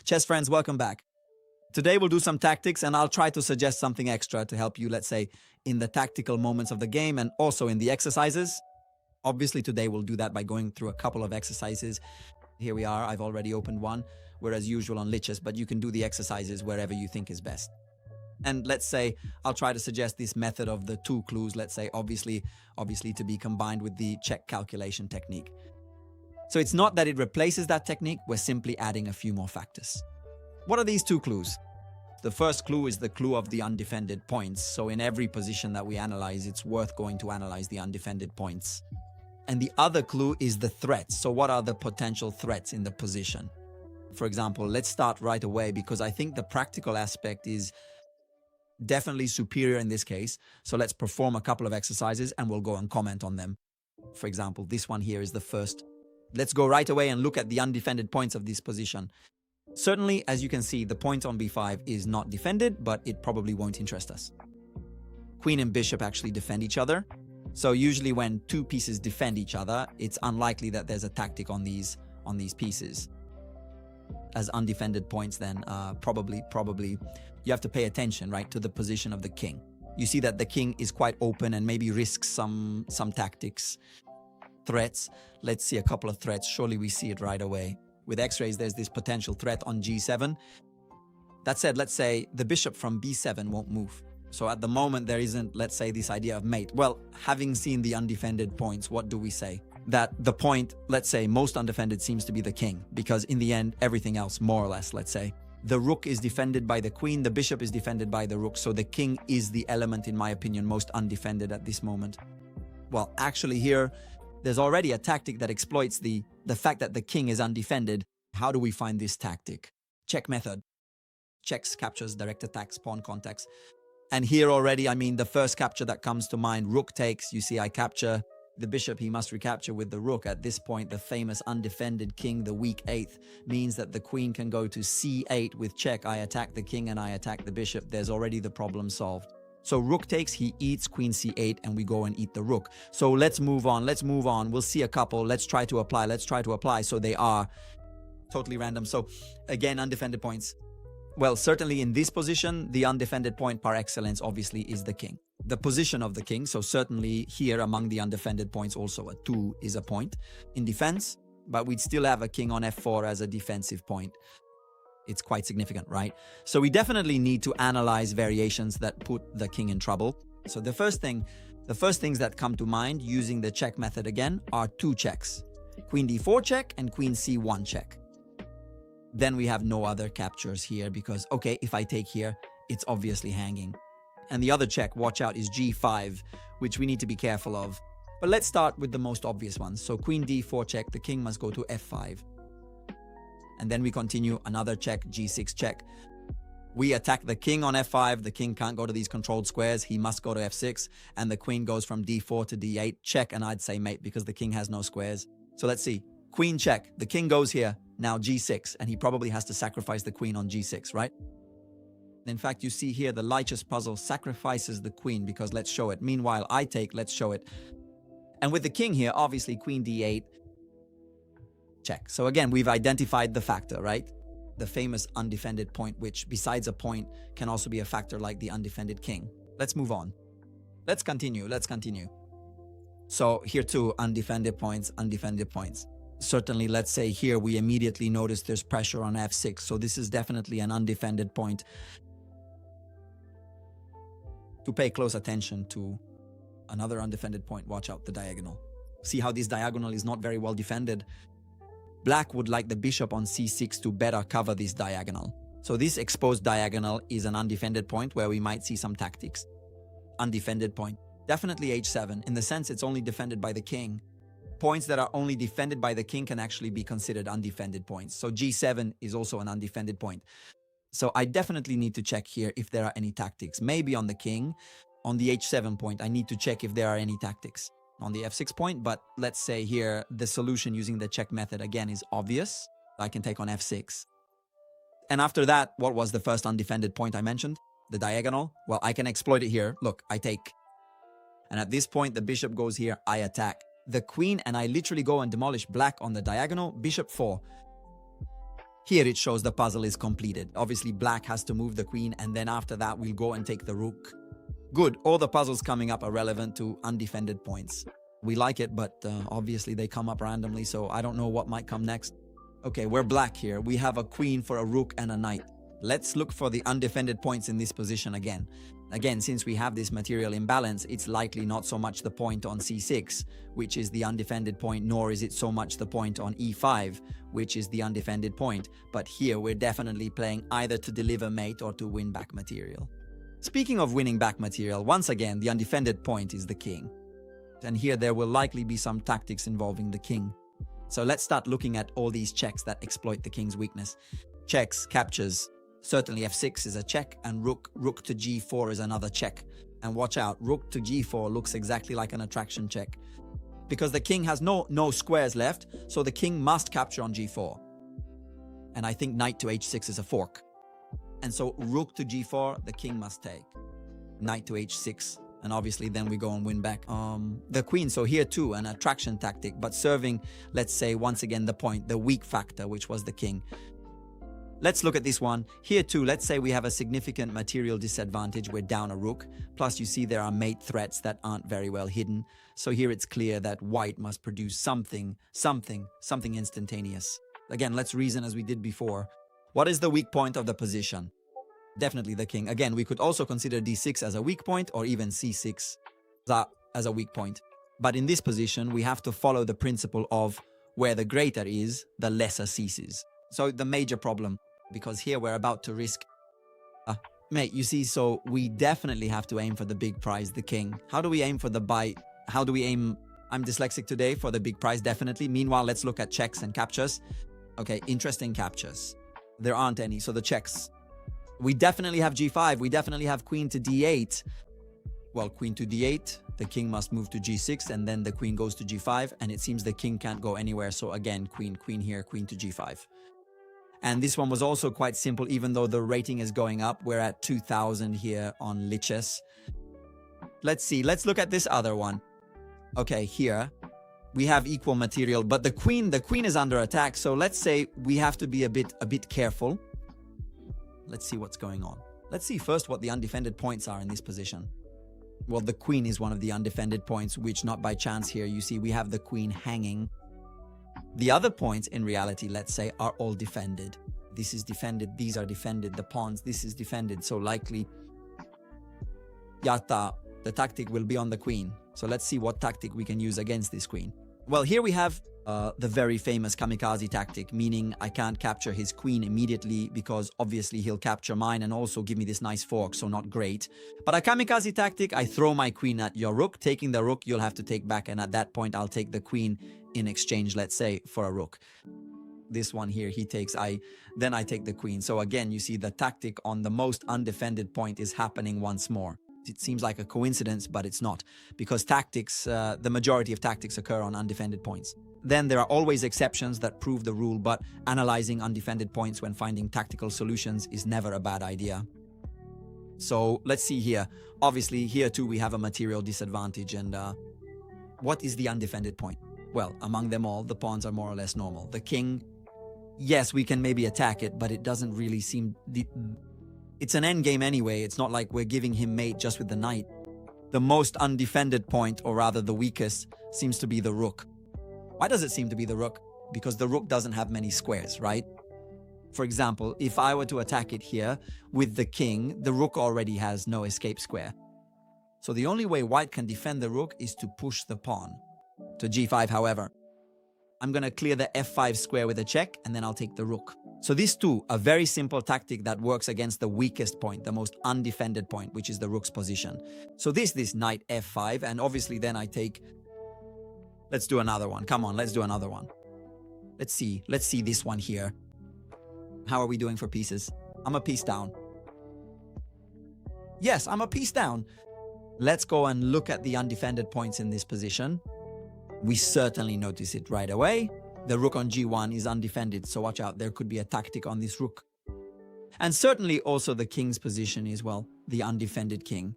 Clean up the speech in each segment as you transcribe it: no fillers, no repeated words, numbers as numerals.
Chess friends, welcome back. Today we'll do some tactics and I'll try to suggest something extra to help you, let's say, in the tactical moments of the game and also in the exercises. Obviously today we'll do that by going through a couple of exercises. Here we are, I've already opened one. We're as usual on liches, but you can do the exercises wherever you think is best. And let's say I'll try to suggest this method of the two clues, let's say, obviously to be combined with the check calculation technique. So it's not that it replaces that technique, we're simply adding a few more factors. What are these two clues? The first clue is the clue of the undefended points. So in every position that we analyze, it's worth going to analyze the undefended points. And the other clue is the threats. So what are the potential threats in the position? For example, let's start right away because I think the practical aspect is definitely superior in this case. So let's perform a couple of exercises and we'll go and comment on them. For example, this one here is the first. Let's go right away and look at the undefended points of this position. Certainly, as you can see, the point on b5 is not defended, but it probably won't interest us. Queen and bishop actually defend each other. So usually when two pieces defend each other, it's unlikely that there's a tactic on these pieces. As undefended points, then probably you have to pay attention, right, to the position of the king. You see that the king is quite open and maybe risks some tactics. Threats. Let's see a couple of threats. Surely we see it right away. With x-rays, there's this potential threat on g7. That said, let's say the bishop from b7 won't move. So at the moment, there isn't, let's say, this idea of mate. Well, having seen the undefended points, what do we say? That the point, let's say, most undefended seems to be the king, because in the end, everything else, more or less, let's say, the rook is defended by the queen, the bishop is defended by the rook, so the king is the element, in my opinion, most undefended at this moment. Well, actually here, there's already a tactic that exploits the fact that the king is undefended. How do we find this tactic? Check method. Checks, captures, direct attacks, pawn contacts. And here already, I mean, the first capture that comes to mind, rook takes. You see, I capture the bishop, he must recapture with the rook. At this point, the famous undefended king, the weak eighth, means that the queen can go to c8 with check. I attack the king and I attack the bishop. There's already the problem solved. So rook takes, he eats queen c8, and we go and eat the rook. So let's move on. We'll see a couple. Let's try to apply. So they are totally random. So again, undefended points. Well, certainly in this position, the undefended point par excellence obviously is the king. The position of the king, so certainly here among the undefended points also a 2 is a point in defense, but we'd still have a king on f4 as a defensive point. It's quite significant, right? So we definitely need to analyze variations that put the king in trouble. So the first things that come to mind using the check method again are two checks. Queen d4 check and queen c1 check. Then we have no other captures here because, okay, if I take here, it's obviously hanging. And the other check, watch out, is g5, which we need to be careful of. But let's start with the most obvious ones. So queen d4 check, the king must go to f5. And then we continue, another check, g6 check. We attack the king on f5. The king can't go to these controlled squares. He must go to f6. And the queen goes from d4 to d8. Check, and I'd say mate because the king has no squares. So let's see. Queen check. The king goes here. Now g6. And he probably has to sacrifice the queen on g6, right? In fact, you see here the lichess puzzle sacrifices the queen because let's show it. Meanwhile, I take, let's show it. And with the king here, obviously queen d8. Check. So again, we've identified the factor, right? The famous undefended point, which besides a point can also be a factor like the undefended king. Let's move on. Let's continue. So here too, undefended points. Certainly, let's say here we immediately notice there's pressure on f6. So this is definitely an undefended point. To pay close attention to another undefended point, watch out the diagonal. See how this diagonal is not very well defended. Black would like the bishop on c6 to better cover this diagonal. So this exposed diagonal is an undefended point where we might see some tactics. Undefended point. Definitely h7, in the sense it's only defended by the king. Points that are only defended by the king can actually be considered undefended points. So g7 is also an undefended point. So I definitely need to check here if there are any tactics. Maybe on the king. On the h7 point, I need to check if there are any tactics. On the f6 point, but let's say here the solution using the check method again is obvious. I can take on f6. And after that, what was the first undefended point I mentioned? The diagonal. Well, I can exploit it here. Look, I take. And at this point, the bishop goes here, I attack. The queen, and I literally go and demolish black on the diagonal, bishop 4. Here it shows the puzzle is completed. Obviously, black has to move the queen, and then after that, we'll go and take the rook. Good, all the puzzles coming up are relevant to undefended points. We like it, but obviously they come up randomly, so I don't know what might come next. Okay, we're black here. We have a queen for a rook and a knight. Let's look for the undefended points in this position again. Again, since we have this material imbalance, it's likely not so much the point on c6, which is the undefended point, nor is it so much the point on e5, which is the undefended point. But here we're definitely playing either to deliver mate or to win back material. Speaking of winning back material, once again, the undefended point is the king. And here there will likely be some tactics involving the king. So let's start looking at all these checks that exploit the king's weakness. Checks, captures. Certainly f6 is a check, and rook to g4 is another check. And watch out, rook to g4 looks exactly like an attraction check. Because the king has no squares left, so the king must capture on g4. And I think knight to h6 is a fork. And so rook to g4, the king must take. Knight to h6, and obviously then we go and win back the queen. So here too, an attraction tactic, but serving, let's say, once again, the point, the weak factor, which was the king. Let's look at this one. Here too, let's say we have a significant material disadvantage. We're down a rook. Plus, you see there are mate threats that aren't very well hidden. So here it's clear that white must produce something instantaneous. Again, let's reason as we did before. What is the weak point of the position? Definitely the king. Again, we could also consider d6 as a weak point, or even c6 as a weak point. But in this position, we have to follow the principle of where the greater is, the lesser ceases. So the major problem, because here we're about to risk... mate, you see, so we definitely have to aim for the big prize, the king. How do we aim for the bite? How do we aim... I'm dyslexic today, for the big prize, definitely. Meanwhile, let's look at checks and captures. Okay, interesting captures. There aren't any, so the checks. We definitely have g5. We definitely have queen to d8. Well, queen to d8. The king must move to g6, and then the queen goes to g5. And it seems the king can't go anywhere. So again, queen here, queen to g5. And this one was also quite simple, even though the rating is going up. We're at 2,000 here on Lichess. Let's see. Let's look at this other one. Okay, here we have equal material, but the queen is under attack. So let's say we have to be a bit careful. Let's see what's going on. Let's see first what the undefended points are in this position. Well, the queen is one of the undefended points, which not by chance here. You see, we have the queen hanging. The other points, in reality, let's say, are all defended. This is defended. These are defended. The pawns, this is defended. So likely, yatta, the tactic will be on the queen. So let's see what tactic we can use against this queen. Well, here we have the very famous kamikaze tactic, meaning I can't capture his queen immediately because obviously he'll capture mine and also give me this nice fork, so not great. But a kamikaze tactic, I throw my queen at your rook. Taking the rook, you'll have to take back, and at that point, I'll take the queen in exchange, let's say, for a rook. This one here, he takes, then I take the queen. So again, you see the tactic on the most undefended point is happening once more. It seems like a coincidence, but it's not, because tactics, the majority of tactics occur on undefended points. Then there are always exceptions that prove the rule, but analyzing undefended points when finding tactical solutions is never a bad idea. So let's see here. Obviously, here too we have a material disadvantage, and what is the undefended point? Well, among them all, the pawns are more or less normal. The king, yes, we can maybe attack it, but it doesn't really seem... It's an endgame anyway. It's not like we're giving him mate just with the knight. The most undefended point, or rather the weakest, seems to be the rook. Why does it seem to be the rook? Because the rook doesn't have many squares, right? For example, if I were to attack it here with the king, the rook already has no escape square. So the only way white can defend the rook is to push the pawn. To g5, however, I'm going to clear the f5 square with a check, and then I'll take the rook. So these two, a very simple tactic that works against the weakest point, the most undefended point, which is the rook's position. So this knight f5, and obviously then I take... Let's do another one. Come on, let's do another one. Let's see this one here. How are we doing for pieces? I'm a piece down. Yes, I'm a piece down. Let's go and look at the undefended points in this position. We certainly notice it right away. The rook on g1 is undefended, so watch out. There could be a tactic on this rook. And certainly also the king's position is, well, the undefended king.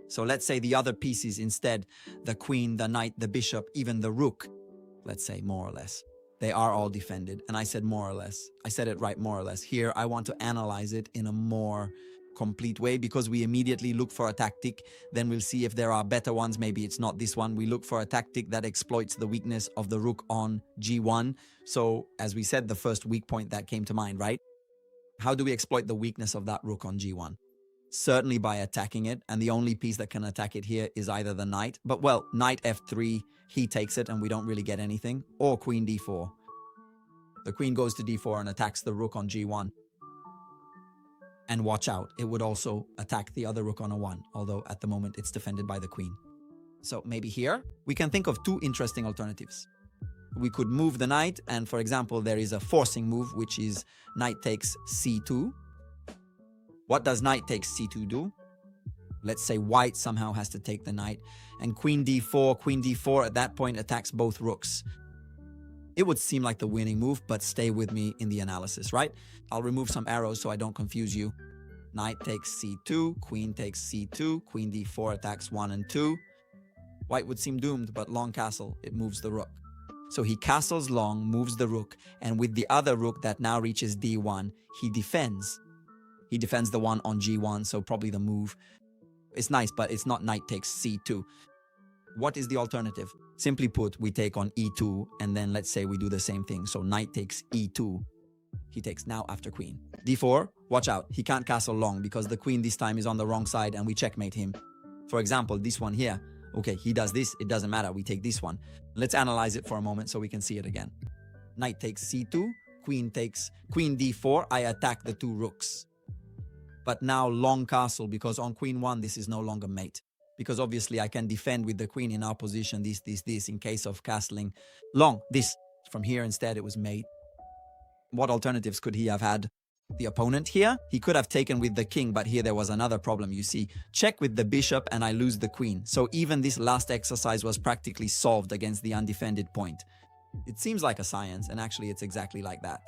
So let's say the other pieces instead, the queen, the knight, the bishop, even the rook, let's say more or less. They are all defended. And I said more or less. I said it right, more or less. Here, I want to analyze it in a more complete way because we immediately look for a tactic. Then we'll see if there are better ones. Maybe it's not this one. We look for a tactic that exploits the weakness of the rook on g1. So as we said, the first weak point that came to mind, right? How do we exploit the weakness of that rook on g1? Certainly by attacking it. And the only piece that can attack it here is either the knight. But well, knight f3, he takes it and we don't really get anything. Or queen d4. The queen goes to d4 and attacks the rook on g1. And watch out, it would also attack the other rook on a 1, although at the moment it's defended by the queen. So maybe here, we can think of two interesting alternatives. We could move the knight, and for example, there is a forcing move, which is knight takes c2. What does knight takes c2 do? Let's say white somehow has to take the knight, and queen d4 at that point attacks both rooks. It would seem like the winning move, but stay with me in the analysis, right? I'll remove some arrows so I don't confuse you. Knight takes c2, queen takes c2, queen d4 attacks 1 and 2. White would seem doomed, but long castle, it moves the rook. So he castles long, moves the rook, and with the other rook that now reaches d1, he defends. He defends the one on g1, so probably the move. It's nice, but it's not knight takes c2. What is the alternative? Simply put, we take on e2, and then let's say we do the same thing. So knight takes e2. He takes now after queen. d4, watch out. He can't castle long because the queen this time is on the wrong side and we checkmate him. For example, this one here. Okay, he does this. It doesn't matter. We take this one. Let's analyze it for a moment so we can see it again. Knight takes c2. Queen d4. I attack the two rooks. But now long castle because on queen 1, this is no longer mate. Because obviously I can defend with the queen in our position, this, in case of castling long. This, from here instead, it was mate. What alternatives could he have had? The opponent here, he could have taken with the king, but here there was another problem, you see. Check with the bishop and I lose the queen. So even this last exercise was practically solved against the undefended point. It seems like a science, and actually it's exactly like that.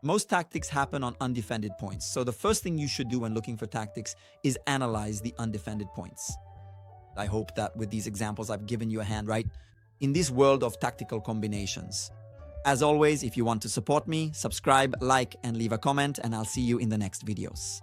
Most tactics happen on undefended points. So the first thing you should do when looking for tactics is analyze the undefended points. I hope that with these examples I've given you a hand, right? In this world of tactical combinations. As always, if you want to support me, subscribe, like, and leave a comment, and I'll see you in the next videos.